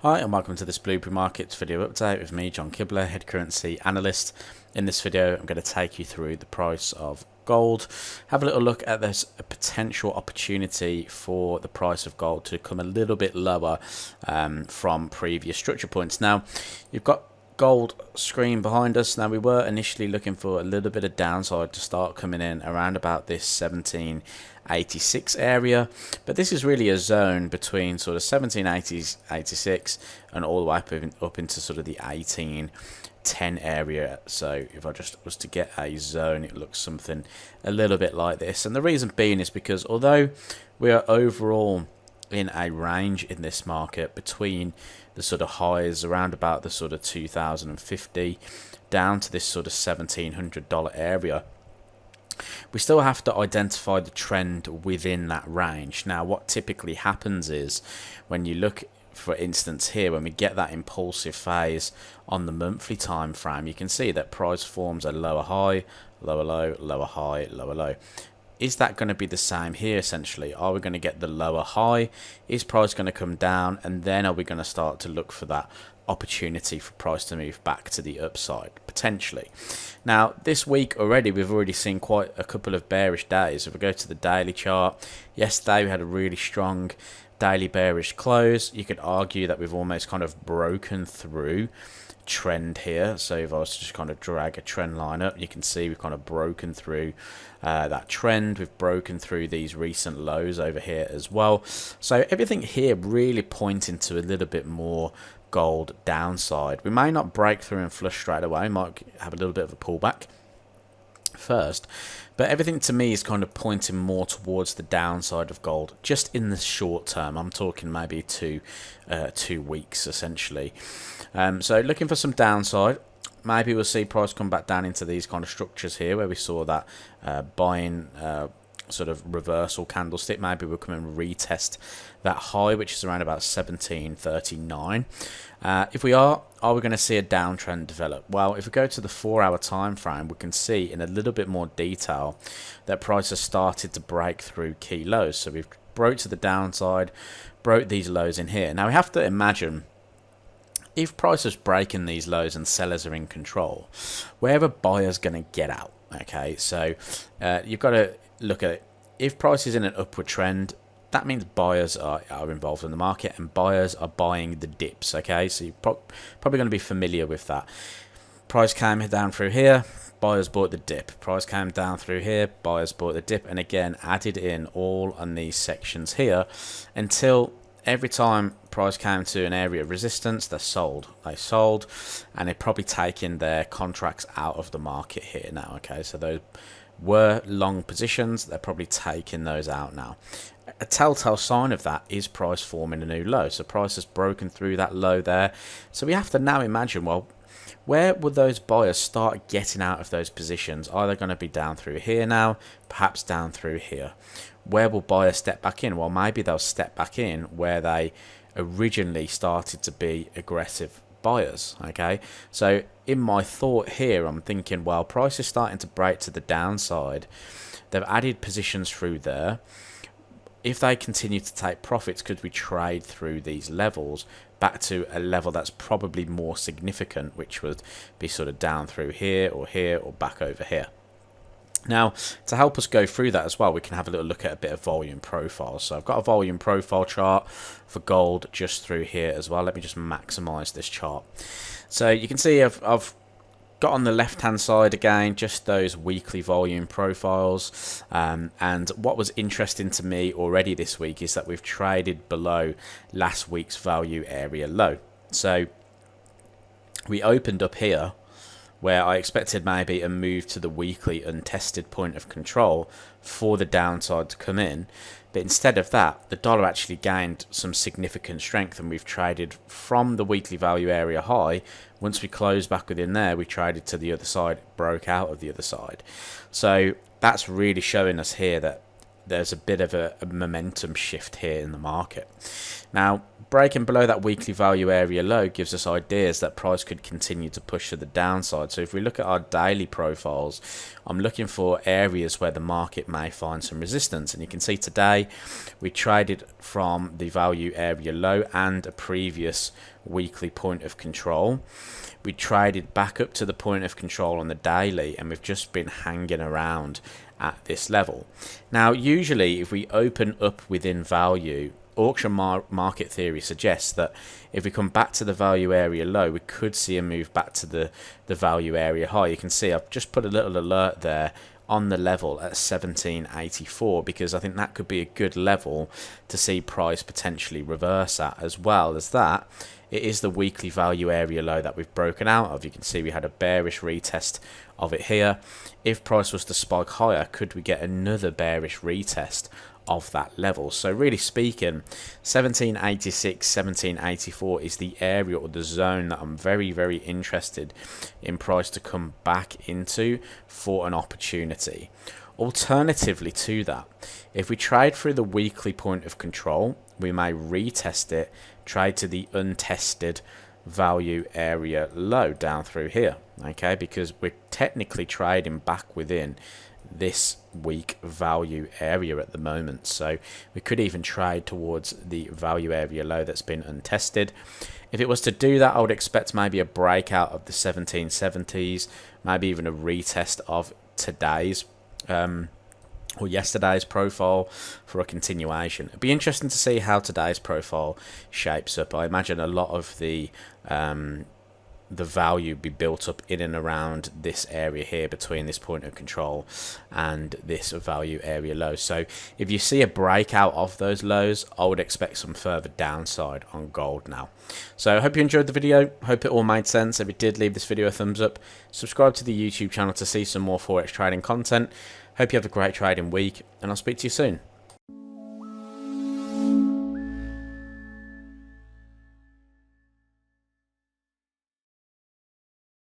Hi and welcome to this Blueberry Markets video update with me, John Kibler, head currency analyst. In this video I'm going to take you through the price of gold, have a little look at this potential opportunity for the price of gold to come a little bit lower from previous structure points. Now you've got gold screen behind us. Now we were initially looking for a little bit of downside to start coming in around about this 1786 area, but this is really a zone between sort of 1786 and all the way up into sort of the 1810 area. So if I just was to get a zone, it looks something a little bit like this, and the reason being is because although we are overall in a range in this market between the sort of highs around about the sort of 2050 down to this sort of $1,700 area, we still have to identify the trend within that range. Now what typically happens is when you look, for instance here, when we get that impulsive phase on the monthly time frame, you can see that price forms a lower high, lower low, lower high, lower low. Is that going to be the same here essentially? Are we going to get the lower high? Is price going to come down? And then are we going to start to look for that opportunity for price to move back to the upside, potentially? Now, this week already, we've already seen quite a couple of bearish days. If we go to the daily chart, yesterday we had a really strong daily bearish close. You could argue that we've almost kind of broken through trend here. So if I was to just kind of drag a trend line up, you can see we've kind of broken through that trend. We've broken through these recent lows over here as well. So everything here really pointing to a little bit more gold downside. We may not break through and flush straight away, we might have a little bit of a pullback first, but everything to me is kind of pointing more towards the downside of gold just in the short term. I'm talking maybe 2 weeks essentially. So looking for some downside. Maybe we'll see price come back down into these kind of structures here where we saw that buying sort of reversal candlestick. Maybe we'll come and retest that high, which is around about 1739. If we are we going to see a downtrend develop? Well, if we go to the 4-hour time frame, we can see in a little bit more detail that price has started to break through key lows. So we've broke to the downside, broke these lows in here. Now we have to imagine, if price is breaking these lows and sellers are in control, where are buyers going to get out? Okay, so you've got to look at it. If price is in an upward trend, that means buyers are involved in the market, and buyers are buying the dips. Okay, so you're probably going to be familiar with that. Price came down through here, buyers bought the dip. Price came down through here, buyers bought the dip, and again added in all on these sections here until every time price came to an area of resistance, they sold. They sold, and they're probably taking their contracts out of the market here now. Okay, so those were long positions, they're probably taking those out now. A telltale sign of that is price forming a new low. So price has broken through that low there. So we have to now imagine, well, where will those buyers start getting out of those positions? Are they going to be down through here now? Perhaps down through here. Where will buyers step back in? Well, maybe they'll step back in where they originally started to be aggressive buyers. Okay, so in my thought here, I'm thinking, well, price is starting to break to the downside. They've added positions through there. If they continue to take profits, could we trade through these levels back to a level that's probably more significant, which would be sort of down through here or back over here? Now, to help us go through that as well, we can have a little look at a bit of volume profile. So I've got a volume profile chart for gold just through here as well. Let me just maximize this chart. So you can see I've got on the left hand side again just those weekly volume profiles, and what was interesting to me already this week is that we've traded below last week's value area low. So we opened up here where I expected maybe a move to the weekly untested point of control for the downside to come in, but instead of that, the dollar actually gained some significant strength, and we've traded from the weekly value area high. Once we closed back within there, we traded to the other side, broke out of the other side. So that's really showing us here that there's a bit of a momentum shift here in the market. Now, breaking below that weekly value area low gives us ideas that price could continue to push to the downside. So if we look at our daily profiles, I'm looking for areas where the market may find some resistance. And you can see today we traded from the value area low and a previous weekly point of control. We traded back up to the point of control on the daily, and we've just been hanging around at this level. Now, usually if we open up within value, auction market theory suggests that if we come back to the value area low, we could see a move back to the value area high. You can see I've just put a little alert there on the level at 1784, because I think that could be a good level to see price potentially reverse at. As well as that, it is the weekly value area low that we've broken out of. You can see we had a bearish retest of it here. If price was to spike higher, could we get another bearish retest of that level? So really speaking, 1786, 1784 is the area or the zone that I'm very, very interested in price to come back into for an opportunity. Alternatively to that, if we trade through the weekly point of control, we may retest it, trade to the untested value area low down through here, okay, because we're technically trading back within this weak value area at the moment. So we could even trade towards the value area low that's been untested. If it was to do that, I would expect maybe a breakout of the 1770s, maybe even a retest of today's or yesterday's profile for a continuation. It'd be interesting to see how today's profile shapes up. I imagine a lot of the value be built up in and around this area here between this point of control and this value area low. So if you see a breakout of those lows, I would expect some further downside on gold now. So I hope you enjoyed the video. Hope it all made sense. If it did, leave this video a thumbs up. Subscribe to the YouTube channel to see some more Forex trading content. Hope you have a great trading week, and I'll speak to you soon.